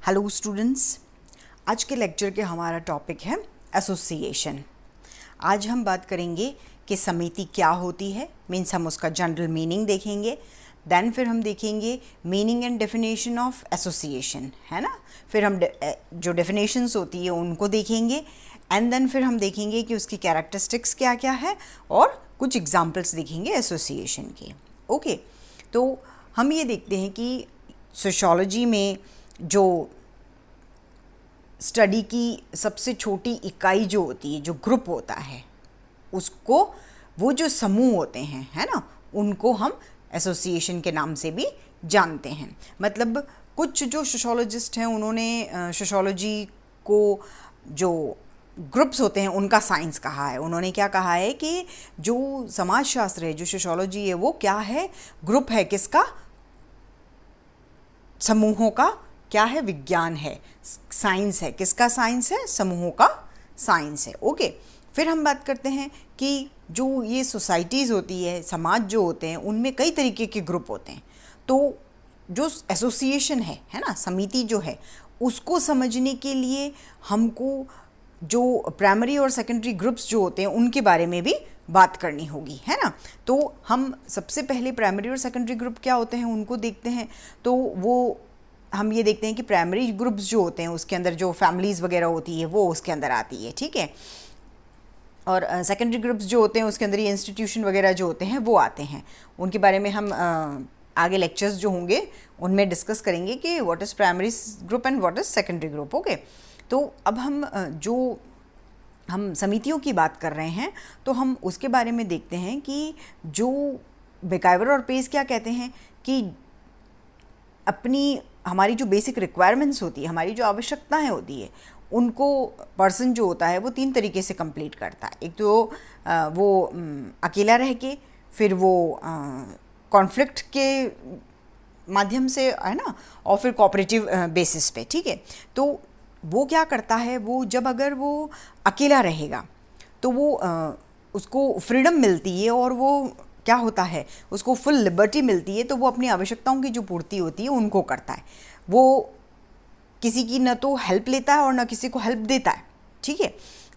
Hello students, आज के lecture के हमारा टॉपिक है एसोसिएशन। आज हम बात करेंगे कि समिति क्या होती है, मीन्स हम उसका जनरल मीनिंग देखेंगे। देन फिर हम देखेंगे meaning and definition of association, है ना। फिर हम जो डेफिनेशंस होती है उनको देखेंगे एंड देन फिर हम देखेंगे कि उसकी कैरेक्टरिस्टिक्स क्या क्या है और कुछ एग्जाम्पल्स देखेंगे एसोसिएशन के। ओके, तो हम ये देखते हैं कि सोशियोलॉजी में जो स्टडी की सबसे छोटी इकाई जो होती है, जो ग्रुप होता है, उसको वो जो समूह होते हैं, है ना, उनको हम एसोसिएशन के नाम से भी जानते हैं। मतलब कुछ जो सोशियोलॉजिस्ट हैं उन्होंने सोशियोलॉजी को जो ग्रुप्स होते हैं उनका साइंस कहा है। उन्होंने क्या कहा है कि जो समाजशास्त्र है, जो सोशियोलॉजी है, वो क्या है, ग्रुप है। किसका? समूहों का क्या है? विज्ञान है, साइंस है। किसका साइंस है? समूहों का साइंस है। ओके, फिर हम बात करते हैं कि जो ये सोसाइटीज़ होती है, समाज जो होते हैं, उनमें कई तरीके के ग्रुप होते हैं। तो जो एसोसिएशन है ना, समिति जो है, उसको समझने के लिए हमको जो प्राइमरी और सेकेंडरी ग्रुप्स जो होते हैं उनके बारे में भी बात करनी होगी, है ना। तो हम सबसे पहले प्राइमरी और सेकेंडरी ग्रुप क्या होते हैं उनको देखते हैं। तो वो हम ये देखते हैं कि प्राइमरी ग्रुप्स जो होते हैं उसके अंदर जो फैमिलीज़ वगैरह होती है वो उसके अंदर आती है, ठीक है। और सेकेंडरी ग्रुप्स जो होते हैं उसके अंदर ये इंस्टीट्यूशन वगैरह जो होते हैं वो आते हैं। उनके बारे में हम आगे लेक्चर्स जो होंगे उनमें डिस्कस करेंगे कि what is primary group and what is secondary group. Okay, तो अब हम समितियों की बात कर रहे हैं तो हम उसके बारे में देखते हैं कि जो मैकइवर और पेस क्या कहते हैं कि हमारी जो बेसिक रिक्वायरमेंट्स होती है, हमारी जो आवश्यकताएं होती है, उनको पर्सन जो होता है वो 3 तरीके से कंप्लीट करता है। एक तो वो अकेला रह के, फिर वो कॉन्फ्लिक्ट के माध्यम से, है ना, और फिर कोऑपरेटिव बेसिस पे, ठीक है। तो वो क्या करता है, वो जब अगर वो अकेला रहेगा तो वो उसको फ्रीडम मिलती है और वो क्या होता है, उसको फुल लिबर्टी मिलती है। तो वो अपनी आवश्यकताओं की जो पूर्ति होती है उनको करता है। वो किसी की न तो हेल्प लेता है और न किसी को हेल्प देता है, ठीक है।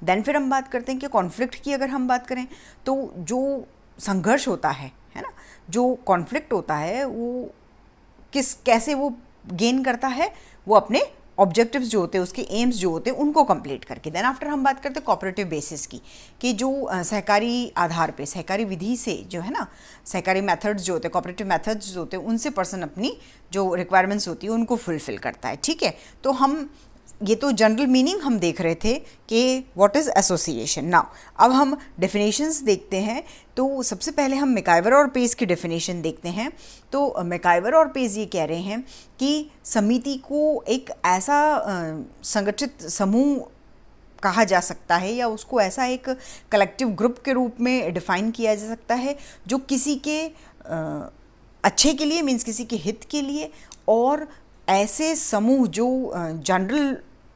देन फिर हम बात करते हैं कि कॉन्फ्लिक्ट की अगर हम बात करें तो जो संघर्ष होता है ना, जो कॉन्फ्लिक्ट होता है, वो कैसे वो गेन करता है, वो अपने ऑब्जेक्टिव्स जो होते हैं, उसके एम्स जो होते हैं, उनको कंप्लीट करके। देन आफ्टर हम बात करते हैं कोऑपरेटिव बेसिस की, कि जो सहकारी आधार पे, सहकारी विधि से जो है ना, सहकारी मेथड्स जो होते हैं, कोऑपरेटिव मेथड्स जो होते हैं, उनसे पर्सन अपनी जो रिक्वायरमेंट्स होती है उनको फुलफिल करता है, ठीक है। तो हम ये तो जनरल मीनिंग हम देख रहे थे कि व्हाट इज़ एसोसिएशन। नाउ अब हम डेफिनेशंस देखते हैं। तो सबसे पहले हम मैकइवर और पेस की डेफिनेशन देखते हैं। तो मैकइवर और पेस ये कह रहे हैं कि समिति को एक ऐसा संगठित समूह कहा जा सकता है, या उसको ऐसा एक कलेक्टिव ग्रुप के रूप में डिफाइन किया जा सकता है जो किसी के अच्छे के लिए, मीन्स किसी के हित के लिए, और ऐसे समूह जो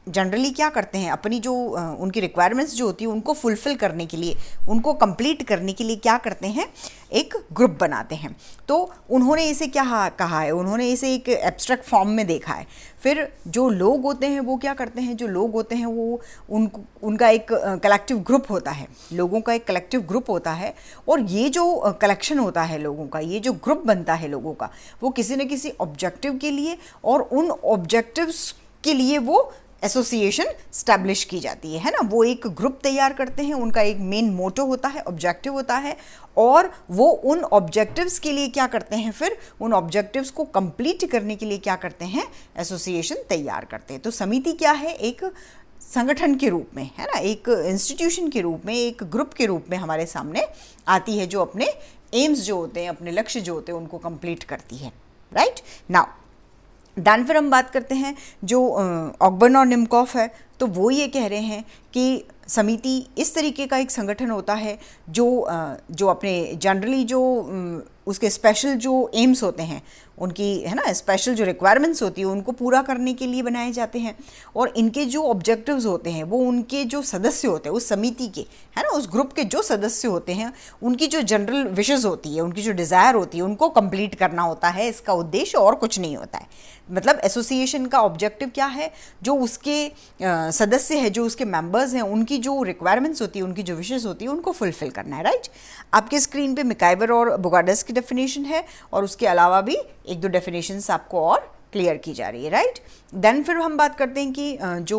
जनरली क्या करते हैं, अपनी जो उनकी रिक्वायरमेंट्स जो होती है उनको फुलफ़िल करने के लिए, उनको कंप्लीट करने के लिए क्या करते हैं, एक ग्रुप बनाते हैं। तो उन्होंने इसे क्या कहा है, उन्होंने इसे एक एब्स्ट्रैक्ट फॉर्म में देखा है। फिर जो लोग होते हैं वो क्या करते हैं, जो लोग होते हैं वो उनका एक कलेक्टिव ग्रुप होता है, लोगों का एक कलेक्टिव ग्रुप होता है। और ये जो कलेक्शन होता है लोगों का, ये जो ग्रुप बनता है लोगों का, वो किसी न किसी ऑब्जेक्टिव के लिए, और उन ऑब्जेक्टिव्स के लिए वो एसोसिएशन स्टैब्लिश की जाती है ना। वो एक ग्रुप तैयार करते हैं, उनका एक मेन मोटो होता है, ऑब्जेक्टिव होता है, और वो उन ऑब्जेक्टिव्स के लिए क्या करते हैं, फिर उन ऑब्जेक्टिव्स को कंप्लीट करने के लिए क्या करते हैं, एसोसिएशन तैयार करते हैं। तो समिति क्या है, एक संगठन के रूप में, है ना, एक इंस्टीट्यूशन के रूप में, एक ग्रुप के रूप में हमारे सामने आती है, जो अपने एम्स जो होते हैं, अपने लक्ष्य जो होते हैं, उनको कंप्लीट करती है, राइट। नाउ देन फिर हम बात करते हैं जो ऑकबर्न और निमकॉफ है। तो वो ये कह रहे हैं कि समिति इस तरीके का एक संगठन होता है जो अपने जनरली जो उसके स्पेशल जो एम्स होते हैं, उनकी है ना स्पेशल जो रिक्वायरमेंट्स होती है उनको पूरा करने के लिए बनाए जाते हैं। और इनके जो ऑब्जेक्टिव्स होते हैं वो उनके जो सदस्य होते हैं उस समिति के, है ना, उस ग्रुप के जो सदस्य होते हैं उनकी जो जनरल विशेज़ होती है, उनकी जो डिज़ायर होती है उनको कंप्लीट करना होता है। इसका उद्देश्य और कुछ नहीं होता है। मतलब एसोसिएशन का ऑब्जेक्टिव क्या है, जो उसके सदस्य है, जो उसके मेंबर्स हैं, उनकी जो रिक्वायरमेंट्स होती है, उनकी जो विशेज़ होती है उनको फुलफिल करना है, राइट। आपके स्क्रीन पे मैकाइवर और बोगार्डस की डेफिनेशन है और उसके अलावा भी एक दो डेफिनेशंस आपको और क्लियर की जा रही है, राइट। देन फिर हम बात करते हैं कि जो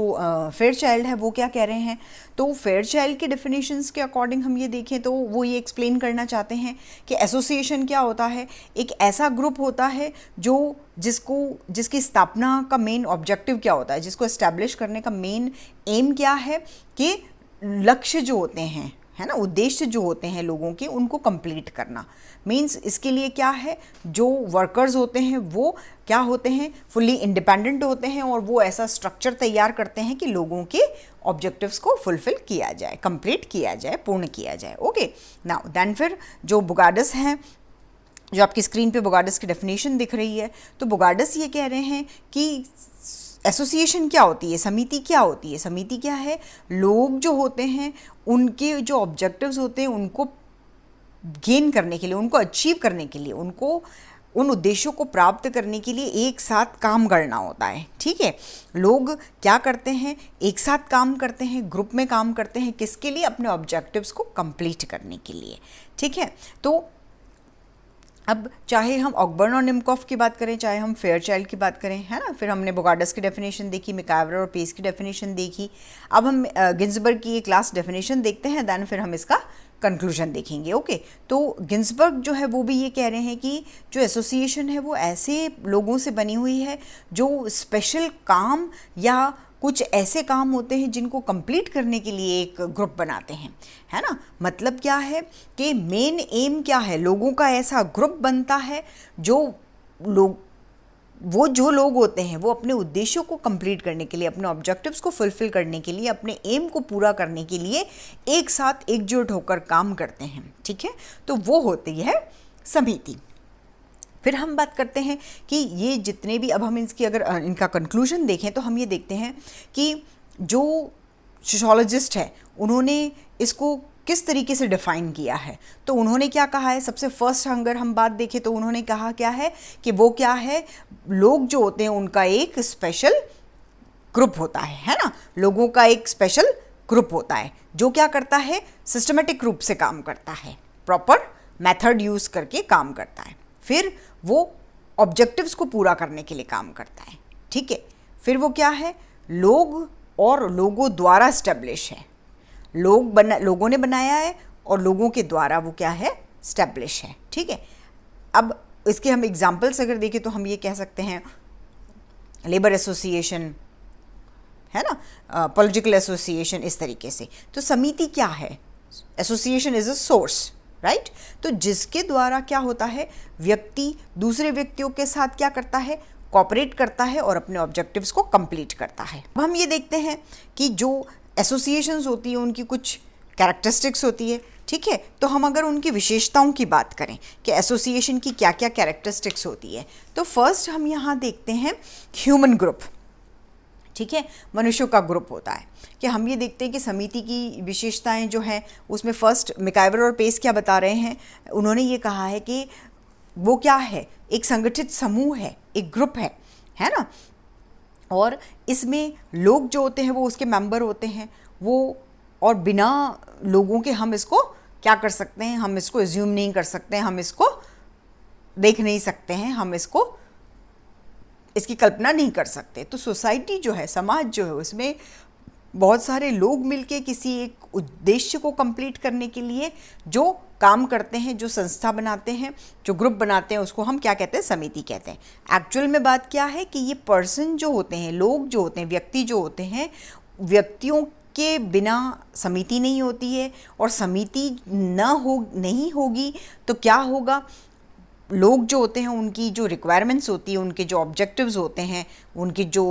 फेयरचाइल्ड है वो क्या कह रहे हैं। तो फेयरचाइल्ड के डेफिनेशंस के अकॉर्डिंग हम ये देखें तो वो ये एक्सप्लेन करना चाहते हैं कि एसोसिएशन क्या होता है। एक ऐसा ग्रुप होता है जिसकी स्थापना का मेन ऑब्जेक्टिव क्या होता है, जिसको एस्टैब्लिश करने का मेन एम क्या है कि लक्ष्य जो होते हैं, है ना, उद्देश्य जो होते हैं लोगों के, उनको कंप्लीट करना। मींस इसके लिए क्या है, जो वर्कर्स होते हैं वो क्या होते हैं, फुल्ली इंडिपेंडेंट होते हैं और वो ऐसा स्ट्रक्चर तैयार करते हैं कि लोगों के ऑब्जेक्टिव्स को फुलफिल किया जाए, कंप्लीट किया जाए, पूर्ण किया जाए। ओके, नाउ देन फिर जो बोगार्डस हैं, जो आपकी स्क्रीन पे बोगार्डस की डेफिनेशन दिख रही है, तो बोगार्डस ये कह रहे हैं कि एसोसिएशन क्या होती है, समिति क्या होती है। समिति क्या है, लोग जो होते हैं उनके जो ऑब्जेक्टिव्स होते हैं उनको गेन करने के लिए, उनको अचीव करने के लिए, उनको उन उद्देश्यों को प्राप्त करने के लिए एक साथ काम करना होता है। ठीक है, लोग क्या करते हैं, एक साथ काम करते हैं, ग्रुप में काम करते हैं, किसके लिए, अपने ऑब्जेक्टिव्स को कंप्लीट करने के लिए। ठीक है, तो अब चाहे हम ऑकबर्न और निमकॉफ की बात करें, चाहे हम फेयरचाइल्ड की बात करें, है ना, फिर हमने बोगार्डस की डेफिनेशन देखी, मैकाइवर और पेस की डेफिनेशन देखी। अब हम गिन्सबर्ग की एक लास्ट डेफिनेशन देखते हैं, दैन फिर हम इसका कंक्लूजन देखेंगे। ओके, तो गिन्सबर्ग जो है वो भी ये कह रहे हैं कि जो एसोसिएशन है वो ऐसे लोगों से बनी हुई है जो स्पेशल काम या कुछ ऐसे काम होते हैं जिनको कंप्लीट करने के लिए एक ग्रुप बनाते हैं, है ना। मतलब क्या है कि मेन एम क्या है, लोगों का ऐसा ग्रुप बनता है जो लोग होते हैं वो अपने उद्देश्यों को कंप्लीट करने के लिए, अपने ऑब्जेक्टिव्स को फुलफिल करने के लिए, अपने एम को पूरा करने के लिए एक साथ एकजुट होकर काम करते हैं। ठीक है, तो वो होती है समिति। फिर हम बात करते हैं कि ये जितने भी, अब हम इसकी अगर इनका कंक्लूजन देखें तो हम ये देखते हैं कि जो सोशियोलॉजिस्ट है उन्होंने इसको किस तरीके से डिफ़ाइन किया है। तो उन्होंने क्या कहा है, सबसे फर्स्ट अगर हम बात देखें तो उन्होंने कहा क्या है कि वो क्या है, लोग जो होते हैं उनका एक स्पेशल ग्रुप होता है ना, लोगों का एक स्पेशल ग्रुप होता है जो क्या करता है, सिस्टमेटिक रूप से काम करता है, प्रॉपर मेथड यूज़ करके काम करता है, फिर वो ऑब्जेक्टिव्स को पूरा करने के लिए काम करता है। ठीक है, फिर वो क्या है, लोग और लोगों द्वारा स्टैब्लिश है, लोगों ने बनाया है और लोगों के द्वारा वो क्या है, स्टैब्लिश है। ठीक है, अब इसके हम एग्जांपल्स अगर देखें तो हम ये कह सकते हैं लेबर एसोसिएशन, है ना, पॉलिटिकल एसोसिएशन, इस तरीके से। तो समिति क्या है, association is a source, right. तो जिसके द्वारा क्या होता है, व्यक्ति दूसरे व्यक्तियों के साथ क्या करता है, कोऑपरेट करता है और अपने ऑब्जेक्टिव्स को कंप्लीट करता है। अब हम ये देखते हैं कि जो एसोसिएशंस होती है उनकी कुछ कैरेक्टरिस्टिक्स होती है। ठीक है, तो हम अगर उनकी विशेषताओं की बात करें कि एसोसिएशन की क्या क्या कैरेक्टरिस्टिक्स होती है, तो फर्स्ट हम यहाँ देखते हैं ह्यूमन ग्रुप। ठीक है, मनुष्यों का ग्रुप होता है कि हम ये देखते हैं कि समिति की विशेषताएं जो हैं उसमें फर्स्ट मैकाइवर और पेस क्या बता रहे हैं, उन्होंने ये कहा है कि वो क्या है, एक संगठित समूह है, एक ग्रुप है ना, और इसमें लोग जो होते हैं वो उसके मेंबर होते हैं वो, और बिना लोगों के हम इसको क्या कर सकते हैं, हम इसको एज्यूम नहीं कर सकते हैं, हम इसको देख नहीं सकते हैं, हम इसकी कल्पना नहीं कर सकते। तो सोसाइटी जो है, समाज जो है, उसमें बहुत सारे लोग मिलके किसी एक उद्देश्य को कंप्लीट करने के लिए जो काम करते हैं, जो संस्था बनाते हैं, जो ग्रुप बनाते हैं, उसको हम क्या कहते हैं, समिति कहते हैं। एक्चुअल में बात क्या है कि ये पर्सन जो होते हैं, लोग जो होते हैं, व्यक्ति जो होते हैं, व्यक्तियों के बिना समिति नहीं होती है, और समिति नहीं होगी तो क्या होगा, लोग जो होते हैं उनकी जो रिक्वायरमेंट्स होती है, उनके जो ऑब्जेक्टिव्स होते हैं, उनके जो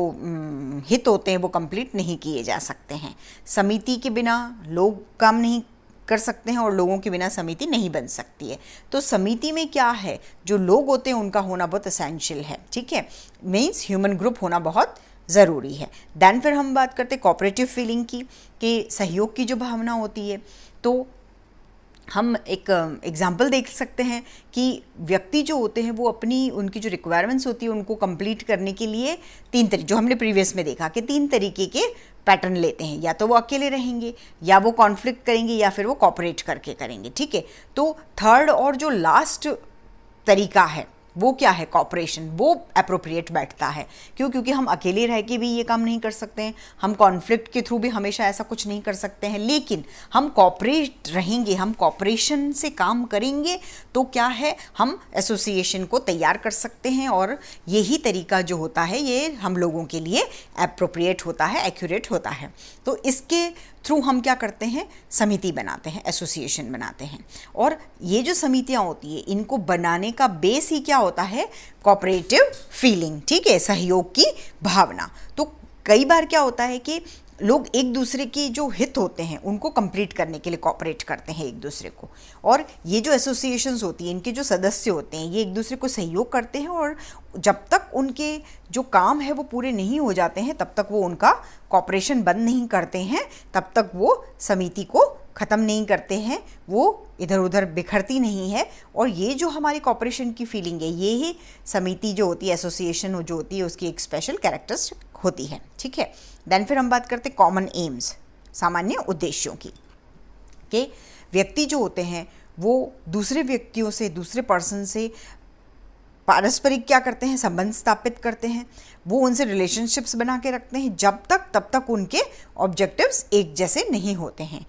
हित होते हैं वो कंप्लीट नहीं किए जा सकते हैं। समिति के बिना लोग काम नहीं कर सकते हैं और लोगों के बिना समिति नहीं बन सकती है। तो समिति में क्या है, जो लोग होते हैं उनका होना बहुत असेंशियल है, ठीक है, मीन्स ह्यूमन ग्रुप होना बहुत ज़रूरी है। देन फिर हम बात करते हैं कोऑपरेटिव फीलिंग की, कि सहयोग की जो भावना होती है। तो हम एक एग्जाम्पल देख सकते हैं कि व्यक्ति जो होते हैं वो अपनी उनकी जो रिक्वायरमेंट्स होती है उनको कंप्लीट करने के लिए तीन तरीके, जो हमने प्रीवियस में देखा कि तीन तरीके के पैटर्न लेते हैं, या तो वो अकेले रहेंगे, या वो कॉन्फ्लिक्ट करेंगे, या फिर वो कॉपरेट करके करेंगे, ठीक है। तो थर्ड और जो लास्ट तरीका है वो क्या है, कॉपरेशन, वो अप्रोप्रिएट बैठता है। क्यों? क्योंकि हम अकेले रह के भी ये काम नहीं कर सकते हैं, हम कॉन्फ्लिक्ट के थ्रू भी हमेशा ऐसा कुछ नहीं कर सकते हैं, लेकिन हम कॉपरेट रहेंगे, हम कॉपरेशन से काम करेंगे तो क्या है, हम एसोसिएशन को तैयार कर सकते हैं। और यही तरीका जो होता है ये हम लोगों के लिए अप्रोप्रिएट होता है, एक्यूरेट होता है। तो इसके थ्रू हम क्या करते हैं, समिति बनाते हैं, एसोसिएशन बनाते हैं। और ये जो समितियाँ होती है इनको बनाने का बेस ही क्या होता है, कोऑपरेटिव फीलिंग, ठीक है, सहयोग की भावना। तो कई बार क्या होता है कि लोग एक दूसरे के जो हित होते हैं उनको कंप्लीट करने के लिए कोऑपरेट करते हैं एक दूसरे को, और ये जो एसोसिएशंस होती हैं इनके जो सदस्य होते हैं ये एक दूसरे को सहयोग करते हैं, और जब तक उनके जो काम है वो पूरे नहीं हो जाते हैं तब तक वो उनका कॉपरेशन बंद नहीं करते हैं, तब तक वो समिति को ख़त्म नहीं करते हैं, वो इधर उधर बिखरती नहीं है। और ये जो हमारी कॉपरेशन की फीलिंग है ये ही समिति जो होती है, एसोसिएशन जो होती है, उसकी एक स्पेशल कैरेक्टरिस्टिक होती है, ठीक है। देन फिर हम बात करते हैं कॉमन एम्स, सामान्य उद्देश्यों की, कि व्यक्ति जो होते हैं वो दूसरे व्यक्तियों से, दूसरे पर्सन से पारस्परिक क्या करते हैं, संबंध स्थापित करते हैं, वो उनसे रिलेशनशिप्स बना के रखते हैं तब तक उनके ऑब्जेक्टिव्स एक जैसे नहीं होते हैं।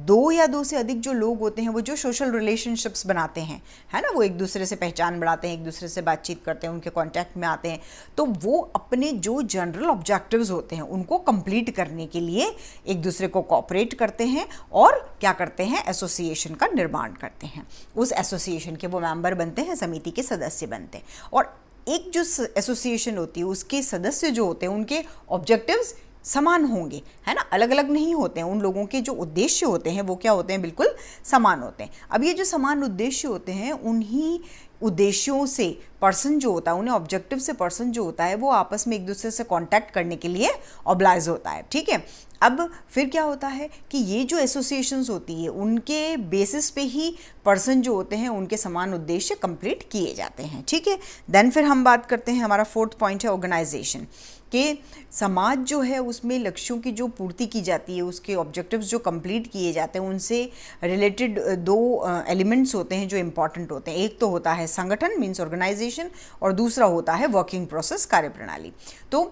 दो या दो से अधिक जो लोग होते हैं वो जो सोशल रिलेशनशिप्स बनाते हैं, है ना, वो एक दूसरे से पहचान बढ़ाते हैं, एक दूसरे से बातचीत करते हैं, उनके कांटेक्ट में आते हैं, तो वो अपने जो जनरल ऑब्जेक्टिव्स होते हैं उनको कंप्लीट करने के लिए एक दूसरे को कोऑपरेट करते हैं और क्या करते हैं, एसोसिएशन का निर्माण करते हैं। उस एसोसिएशन के वो मेंबर बनते हैं, समिति के सदस्य बनते हैं। और एक जो एसोसिएशन होती है उसके सदस्य जो होते हैं उनके ऑब्जेक्टिव्स समान होंगे, है ना, अलग अलग नहीं होते हैं। उन लोगों के जो उद्देश्य होते हैं वो क्या होते हैं, बिल्कुल समान होते हैं। अब ये जो समान उद्देश्य होते हैं उन्हीं उद्देश्यों से पर्सन जो होता है, उन्हें ऑब्जेक्टिव से पर्सन जो होता है वो आपस में एक दूसरे से कांटेक्ट करने के लिए ऑब्लाइज होता है, ठीक है। अब फिर क्या होता है कि ये जो एसोसिएशंस होती है उनके बेसिस पे ही पर्सन जो होते हैं उनके समान उद्देश्य कंप्लीट किए जाते हैं, ठीक है। देन फिर हम बात करते हैं, हमारा फोर्थ पॉइंट है ऑर्गेनाइजेशन, कि समाज जो है उसमें लक्ष्यों की जो पूर्ति की जाती है, उसके ऑब्जेक्टिव्स जो कंप्लीट किए जाते हैं, उनसे रिलेटेड दो एलिमेंट्स होते हैं जो इम्पॉर्टेंट होते हैं। एक तो होता है संगठन मीन्स ऑर्गेनाइजेशन, और दूसरा होता है वर्किंग प्रोसेस, कार्यप्रणाली। तो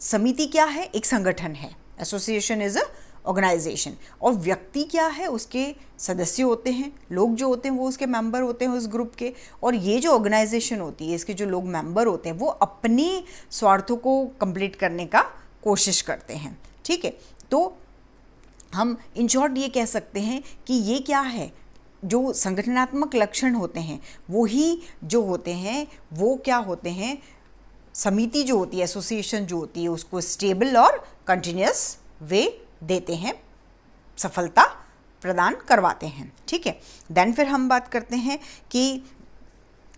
समिति क्या है, एक संगठन है, एसोसिएशन इज अ ऑर्गेनाइजेशन, और व्यक्ति क्या है, उसके सदस्य होते हैं, लोग जो होते हैं वो उसके मेंबर होते हैं उस ग्रुप के। और ये जो ऑर्गेनाइजेशन होती है इसके जो लोग मेंबर होते हैं वो अपने स्वार्थों को कंप्लीट करने का कोशिश करते हैं, ठीक है। तो हम इन शॉर्ट ये कह सकते हैं कि ये क्या है, जो संगठनात्मक लक्षण होते हैं वो ही जो होते हैं वो क्या होते हैं, समिति जो होती है, एसोसिएशन जो होती है उसको स्टेबल और कंटिन्यूस वे देते हैं, सफलता प्रदान करवाते हैं, ठीक है। देन फिर हम बात करते हैं कि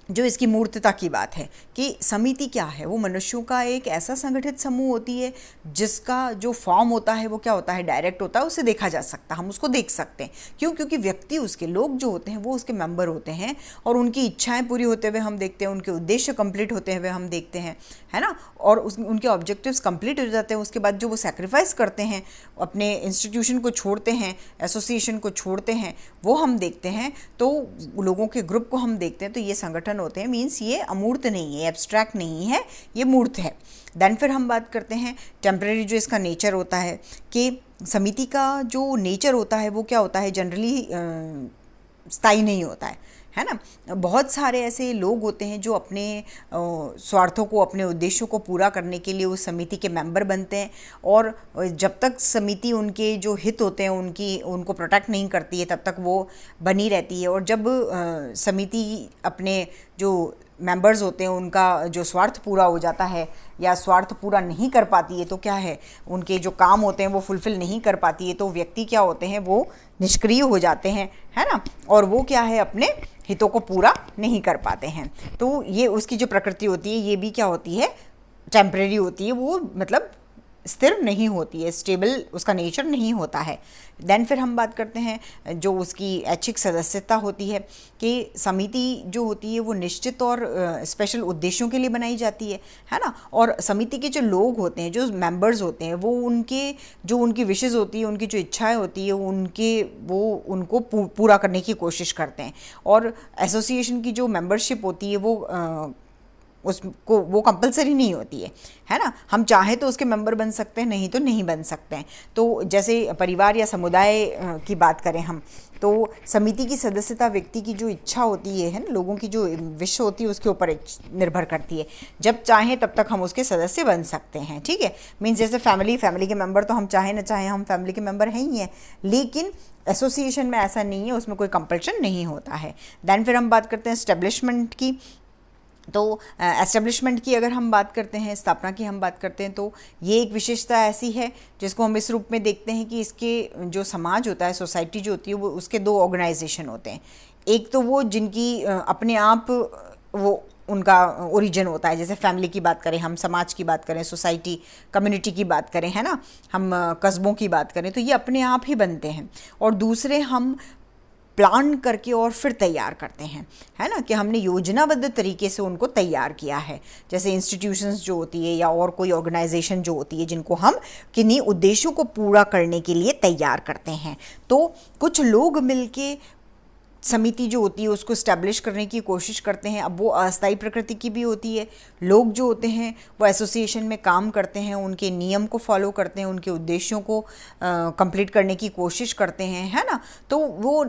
जो इसकी मूर्तता की बात है कि समिति क्या है, वो मनुष्यों का एक ऐसा संगठित समूह होती है जिसका जो फॉर्म होता है वो क्या होता है, डायरेक्ट होता है, उसे देखा जा सकता है, हम उसको देख सकते हैं। क्यों? क्योंकि व्यक्ति, उसके लोग जो होते हैं वो उसके मेंबर होते हैं, और उनकी इच्छाएं पूरी होते हुए हम देखते हैं, उनके उद्देश्य कंप्लीट होते हुए हम देखते हैं, है ना, और उनके ऑब्जेक्टिव्स कंप्लीट हो जाते हैं। उसके बाद जो वो सेक्रीफाइस करते हैं, अपने इंस्टीट्यूशन को छोड़ते हैं, एसोसिएशन को छोड़ते हैं, वो हम देखते हैं। तो लोगों के ग्रुप को हम देखते हैं, तो ये संगठन होते हैं, मीन्स ये अमूर्त नहीं है, एब्स्ट्रैक्ट नहीं है, ये मूर्त है। देन फिर हम बात करते हैं टेम्परेरी, जो इसका नेचर होता है, कि समिति का जो नेचर होता है वो क्या होता है, जनरली स्थायी नहीं होता है ना। बहुत सारे ऐसे लोग होते हैं जो अपने स्वार्थों को, अपने उद्देश्यों को पूरा करने के लिए उस समिति के मेंबर बनते हैं, और जब तक समिति उनके जो हित होते हैं उनको प्रोटेक्ट नहीं करती है तब तक वो बनी रहती है। और जब समिति अपने जो मेंबर्स होते हैं उनका जो स्वार्थ पूरा हो जाता है या स्वार्थ पूरा नहीं कर पाती है, तो क्या है, उनके जो काम होते हैं वो फुलफ़िल नहीं कर पाती है, तो व्यक्ति क्या होते हैं, वो निष्क्रिय हो जाते हैं, है ना, और वो क्या है, अपने हितों को पूरा नहीं कर पाते हैं। तो ये उसकी जो प्रकृति होती है ये भी क्या होती है, टेम्परेरी होती है, वो मतलब स्थिर नहीं होती है, स्टेबल उसका नेचर नहीं होता है। देन फिर हम बात करते हैं जो उसकी ऐच्छिक सदस्यता होती है, कि समिति जो होती है वो निश्चित और स्पेशल उद्देश्यों के लिए बनाई जाती है ना, और समिति के जो लोग होते हैं, जो मेंबर्स होते हैं, वो उनकी विशेज़ होती है, उनकी जो इच्छाएं होती है, वो उनको पूरा करने की कोशिश करते हैं। और एसोसिएशन की जो मेंबरशिप होती है उसको वो कंपलसरी नहीं होती है ना, हम चाहें तो उसके मेंबर बन सकते हैं, नहीं तो नहीं बन सकते हैं। तो जैसे परिवार या समुदाय की बात करें हम, तो समिति की सदस्यता व्यक्ति की जो इच्छा होती है ना, लोगों की जो विश होती है उसके ऊपर निर्भर करती है। जब चाहें तब तक हम उसके सदस्य बन सकते हैं, ठीक है। मीन्स जैसे फैमिली के मेंबर तो हम चाहें ना चाहें हम फैमिली के मेंबर हैं ही हैं, लेकिन एसोसिएशन में ऐसा नहीं है, उसमें कोई कंपल्शन नहीं होता है। देन फिर हम बात करते हैं एस्टेब्लिशमेंट की। तो एस्टेब्लिशमेंट की अगर हम बात करते हैं, स्थापना की हम बात करते हैं, तो ये एक विशेषता ऐसी है जिसको हम इस रूप में देखते हैं कि इसके जो समाज होता है, सोसाइटी जो होती है, वो उसके दो ऑर्गेनाइजेशन होते हैं। एक तो वो जिनकी अपने आप वो उनका ओरिजिन होता है, जैसे फैमिली की बात करें हम, समाज की बात करें, सोसाइटी कम्युनिटी की बात करें, है ना, हम कस्बों की बात करें, तो ये अपने आप ही बनते हैं। और दूसरे हम प्लान करके और फिर तैयार करते हैं, है ना, कि हमने योजनाबद्ध तरीके से उनको तैयार किया है। जैसे इंस्टीट्यूशंस जो होती है या और कोई ऑर्गेनाइजेशन जो होती है, जिनको हम किन्हीं उद्देश्यों को पूरा करने के लिए तैयार करते हैं। तो कुछ लोग मिलके समिति जो होती है उसको स्टैब्लिश करने की कोशिश करते हैं। अब वो अस्थायी प्रकृति की भी होती है। लोग जो होते हैं वो एसोसिएशन में काम करते हैं, उनके नियम को फॉलो करते हैं, उनके उद्देश्यों को कंप्लीट करने की कोशिश करते हैं, है ना। तो वो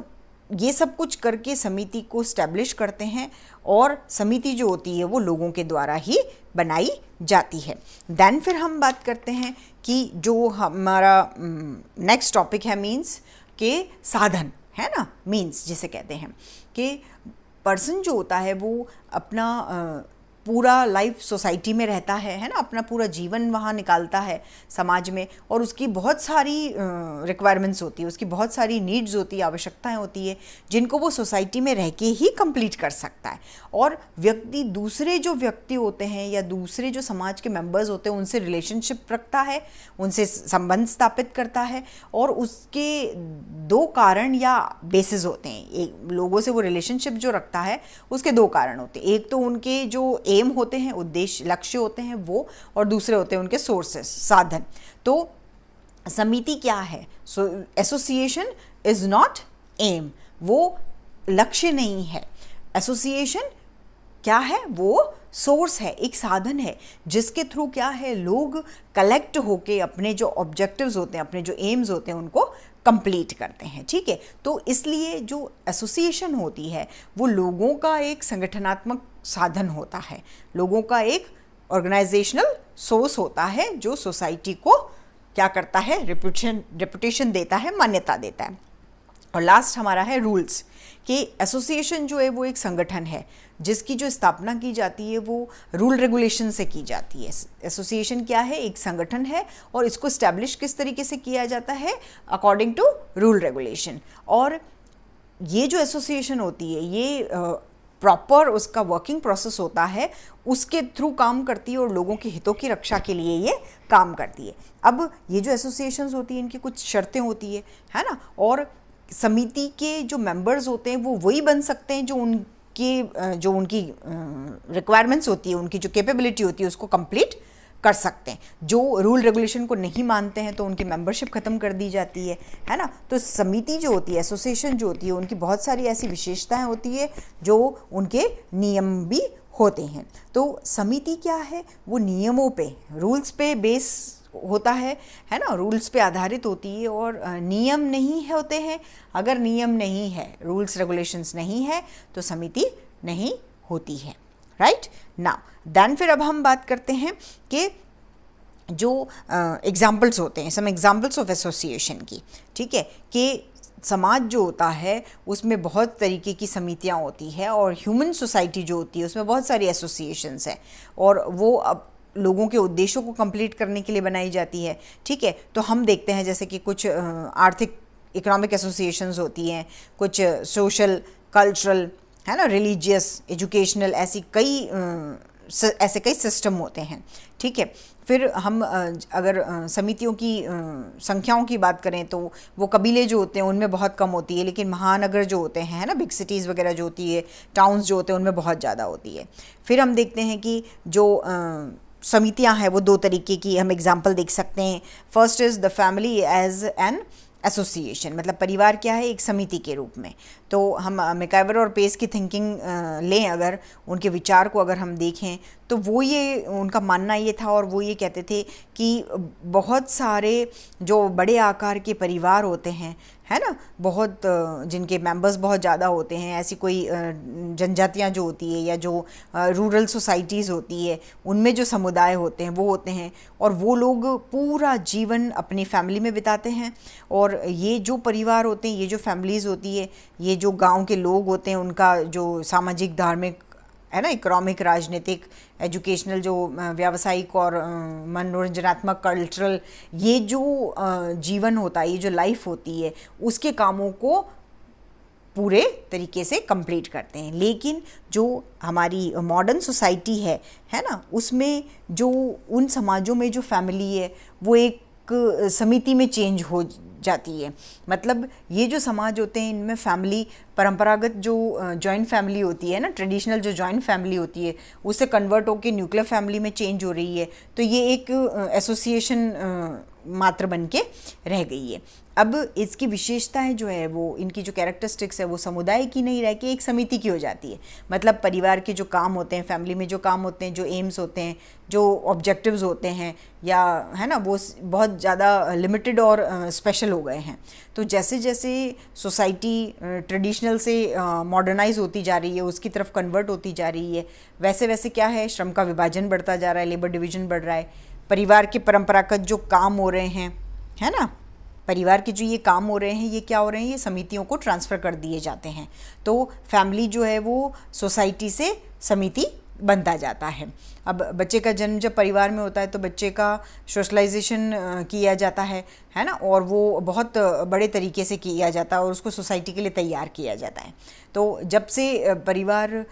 ये सब कुछ करके समिति को स्टैब्लिश करते हैं, और समिति जो होती है वो लोगों के द्वारा ही बनाई जाती है। देन फिर हम बात करते हैं कि जो हमारा नेक्स्ट टॉपिक है, मीन्स के साधन, है ना, मीन्स जिसे कहते हैं कि पर्सन जो होता है वो अपना पूरा लाइफ सोसाइटी में रहता है ना, अपना पूरा जीवन वहाँ निकालता है समाज में, और उसकी बहुत सारी रिक्वायरमेंट्स होती है, उसकी बहुत सारी नीड्स होती है, आवश्यकताएं होती है, जिनको वो सोसाइटी में रह के ही कंप्लीट कर सकता है। और दूसरे जो व्यक्ति होते हैं या दूसरे जो समाज के मेंबर्स होते हैं उनसे रिलेशनशिप रखता है, उनसे संबंध स्थापित करता है, और उसके दो कारण या बेसिस होते हैं। एक, लोगों से वो रिलेशनशिप जो रखता है उसके दो कारण होते हैं। एक तो उनके जो एम होते हैं, उद्देश्य लक्ष्य होते हैं वो, और दूसरे होते हैं उनके सोर्सेस, साधन। तो समिति क्या है, एसोसिएशन इज नॉट एम, वो लक्ष्य नहीं है। एसोसिएशन क्या है, वो सोर्स है, एक साधन है, जिसके थ्रू क्या है, लोग कलेक्ट होके अपने जो ऑब्जेक्टिव्स होते हैं, अपने जो एम्स होते हैं, उनको कंप्लीट करते हैं, ठीक है। तो इसलिए जो एसोसिएशन होती है वो लोगों का एक संगठनात्मक साधन होता है, लोगों का एक ऑर्गेनाइजेशनल सोर्स होता है, जो सोसाइटी को क्या करता है, रेपुटेशन देता है, मान्यता देता है। और लास्ट हमारा है रूल्स, कि एसोसिएशन जो है वो एक संगठन है जिसकी जो स्थापना की जाती है वो रूल रेगुलेशन से की जाती है। एसोसिएशन क्या है, एक संगठन है, और इसको स्टैब्लिश किस तरीके से किया जाता है, अकॉर्डिंग टू रूल रेगुलेशन। और ये जो एसोसिएशन होती है ये प्रॉपर उसका वर्किंग प्रोसेस होता है, उसके थ्रू काम करती है, और लोगों के हितों की रक्षा के लिए ये काम करती है। अब ये जो एसोसिएशंस होती है इनकी कुछ शर्तें होती है ना, और समिति के जो मेंबर्स होते हैं वो वही बन सकते हैं जो उनकी रिक्वायरमेंट्स होती है, उनकी जो कैपेबिलिटी होती है उसको कंप्लीट कर सकते हैं। जो रूल रेगुलेशन को नहीं मानते हैं तो उनकी मेंबरशिप ख़त्म कर दी जाती है ना। तो समिति जो होती है, एसोसिएशन जो होती है, उनकी बहुत सारी ऐसी विशेषताएं होती है जो उनके नियम भी होते हैं। तो समिति क्या है, वो नियमों पे, रूल्स पे बेस होता है ना, रूल्स पे आधारित होती है, और नियम नहीं होते हैं। अगर नियम नहीं है, रूल्स रेगुलेशंस नहीं है, तो समिति नहीं होती है, राइट नाउ। देन फिर अब हम बात करते हैं कि जो एग्जाम्पल्स होते हैं, सम एग्जाम्पल्स ऑफ एसोसिएशन की, ठीक है, कि समाज जो होता है उसमें बहुत तरीके की समितियां होती है, और ह्यूमन सोसाइटी जो होती है उसमें बहुत सारी एसोसिएशंस हैं, और वो अब लोगों के उद्देश्यों को कंप्लीट करने के लिए बनाई जाती है। ठीक है, तो हम देखते हैं जैसे कि कुछ आर्थिक इकोनॉमिक एसोसिएशंस होती हैं, कुछ सोशल कल्चरल, है ना, रिलीजियस, एजुकेशनल, ऐसे कई सिस्टम होते हैं। ठीक है, फिर हम अगर समितियों की संख्याओं की बात करें तो वो कबीले जो होते हैं उनमें बहुत कम होती है, लेकिन महानगर जो होते हैं, है ना, बिग सिटीज़ वगैरह जो होती है, टाउन्स जो होते हैं, उनमें बहुत ज़्यादा होती है। फिर हम देखते हैं कि जो समितियां हैं वो दो तरीके की हम एग्जांपल देख सकते हैं। First is the family as an association, मतलब परिवार क्या है, एक समिति के रूप में। तो हम मैकाइवर और पेस की थिंकिंग लें, अगर उनके विचार को अगर हम देखें तो वो ये उनका मानना ये था, और वो ये कहते थे कि बहुत सारे जो बड़े आकार के परिवार होते हैं, है ना, बहुत जिनके मेंबर्स बहुत ज़्यादा होते हैं, ऐसी कोई जनजातियाँ जो होती है या जो रूरल सोसाइटीज़ होती है, उनमें जो समुदाय होते हैं वो होते हैं, और वो लोग पूरा जीवन अपनी फैमिली में बिताते हैं। और ये जो परिवार होते हैं, ये जो फैमिलीज़ होती है, ये जो गांव के लोग होते हैं, उनका जो सामाजिक, धार्मिक, है ना, इकोनॉमिक, राजनीतिक, एजुकेशनल, जो व्यावसायिक और मनोरंजनात्मक, कल्चरल, ये जो जीवन होता है, ये जो लाइफ होती है, उसके कामों को पूरे तरीके से कंप्लीट करते हैं। लेकिन जो हमारी मॉडर्न सोसाइटी है ना, उसमें जो उन समाजों में जो फैमिली है वो एक समिति में चेंज हो जाती है। मतलब ये जो समाज होते हैं इनमें फैमिली, परंपरागत जो जॉइंट फैमिली होती है ना, ट्रेडिशनल जो जॉइंट फैमिली होती है, उससे कन्वर्ट होकर न्यूक्लियर फैमिली में चेंज हो रही है। तो ये एक एसोसिएशन मात्र बन के रह गई है। अब इसकी विशेषताएं जो है, वो इनकी जो कैरेक्टरिस्टिक्स है, वो समुदाय की नहीं रह के एक समिति की हो जाती है। मतलब परिवार के जो काम होते हैं, फैमिली में जो काम होते हैं, जो एम्स होते हैं, जो ऑब्जेक्टिव्स होते हैं, या है ना, वो बहुत ज़्यादा लिमिटेड और स्पेशल हो गए हैं। तो जैसे जैसे सोसाइटी ट्रेडिशनल से मॉडर्नाइज होती जा रही है, उसकी तरफ कन्वर्ट होती जा रही है, वैसे वैसे क्या है, श्रम का विभाजन बढ़ता जा रहा है, लेबर डिवीजन बढ़ रहा है, परिवार के परंपरागत जो काम हो रहे हैं, है ना, परिवार के जो ये काम हो रहे हैं, ये क्या हो रहे हैं, ये समितियों को ट्रांसफ़र कर दिए जाते हैं। तो फैमिली जो है वो सोसाइटी से समिति बनता जाता है। अब बच्चे का जन्म जब परिवार में होता है तो बच्चे का सोशलाइजेशन किया जाता है ना, और वो बहुत बड़े तरीके से किया जाता है, और उसको सोसाइटी के लिए तैयार किया जाता है। तो जब से परिवार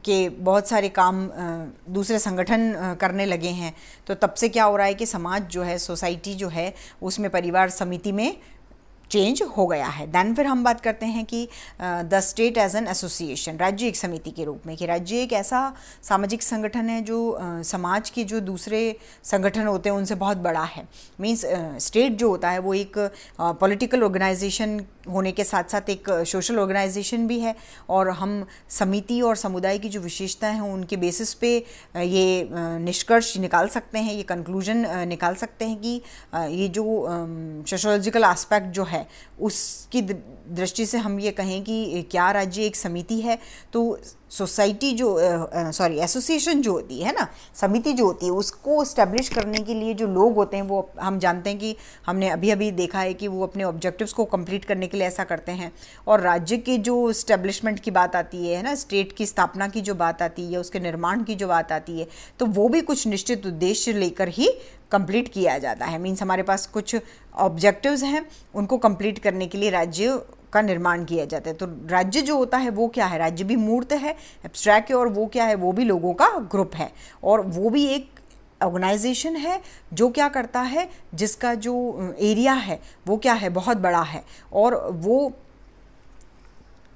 के बहुत सारे काम दूसरे संगठन करने लगे हैं, तो तब से क्या हो रहा है कि समाज जो है, सोसाइटी जो है, उसमें परिवार समिति में चेंज हो गया है। देन फिर हम बात करते हैं कि the state as an association, राज्य एक समिति के रूप में, कि राज्य एक ऐसा सामाजिक संगठन है जो समाज के जो दूसरे संगठन होते हैं उनसे बहुत बड़ा है। मीन्स स्टेट जो होता है वो एक पॉलिटिकल ऑर्गेनाइजेशन होने के साथ साथ एक सोशल ऑर्गेनाइजेशन भी है, और हम समिति और समुदाय की जो विशेषताएं हैं उनके बेसिस पे ये निष्कर्ष निकाल सकते हैं, ये कंक्लूजन निकाल सकते हैं कि ये जो सोशोलॉजिकल एस्पेक्ट जो है उसकी दृष्टि से हम ये कहें कि क्या राज्य एक समिति है, तो सोसाइटी जो एसोसिएशन जो होती है ना, समिति जो होती है, उसको इस्टेब्लिश करने के लिए जो लोग होते हैं, वो हम जानते हैं कि हमने अभी अभी देखा है कि वो अपने ऑब्जेक्टिव्स को कंप्लीट करने के लिए ऐसा करते हैं। और राज्य के जो इस्टेब्लिशमेंट की बात आती है ना, स्टेट की स्थापना की जो बात आती है, उसके निर्माण की जो बात आती है, तो वो भी कुछ निश्चित उद्देश्य लेकर ही कंप्लीट किया जाता है। मीन्स हमारे पास कुछ ऑब्जेक्टिव्स हैं, उनको कंप्लीट करने के लिए राज्य का निर्माण किया जाता है। तो राज्य जो होता है वो क्या है, राज्य भी मूर्त है, एब्स्ट्रैक्ट है, और वो क्या है, वो भी लोगों का ग्रुप है, और वो भी एक ऑर्गेनाइजेशन है जो क्या करता है, जिसका जो एरिया है वो क्या है, बहुत बड़ा है, और वो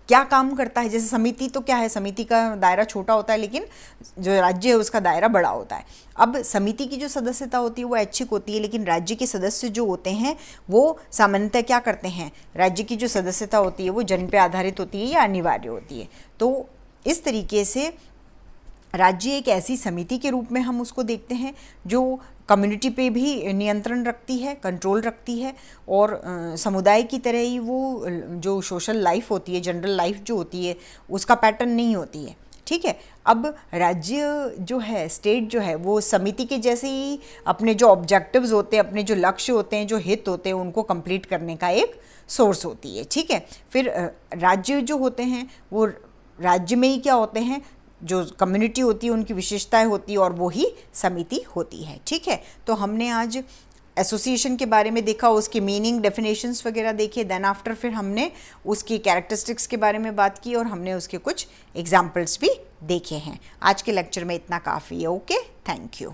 क्या काम करता है। जैसे समिति तो क्या है, समिति का दायरा छोटा होता है, लेकिन जो राज्य है उसका दायरा बड़ा होता है। अब समिति की जो सदस्यता होती है वो ऐच्छिक होती है, लेकिन राज्य के सदस्य जो होते हैं वो सामान्यतः क्या करते हैं, राज्य की जो सदस्यता होती है वो जन्म पे आधारित होती है या अनिवार्य होती है। तो इस तरीके से राज्य एक ऐसी समिति के रूप में हम उसको देखते हैं जो कम्युनिटी पे भी नियंत्रण रखती है, कंट्रोल रखती है, और समुदाय की तरह ही वो जो सोशल लाइफ होती है, जनरल लाइफ जो होती है, उसका पैटर्न नहीं होती है। ठीक है। अब राज्य जो है, स्टेट जो है, वो समिति के जैसे ही अपने जो ऑब्जेक्टिव्स होते हैं, अपने जो लक्ष्य होते हैं, जो हित होते हैं, उनको कंप्लीट करने का एक सोर्स होती है, ठीक है। फिर राज्य जो होते हैं वो राज्य में ही क्या होते हैं, जो कम्युनिटी होती है उनकी विशेषताएं होती है और वो ही समिति होती है, ठीक है। तो हमने आज एसोसिएशन के बारे में देखा, उसकी मीनिंग, डेफिनेशंस वगैरह देखे। देन आफ्टर फिर हमने उसकी कैरेक्टरिस्टिक्स के बारे में बात की और हमने उसके कुछ एग्जाम्पल्स भी देखे हैं। आज के लेक्चर में इतना काफ़ी है। Okay, thank you.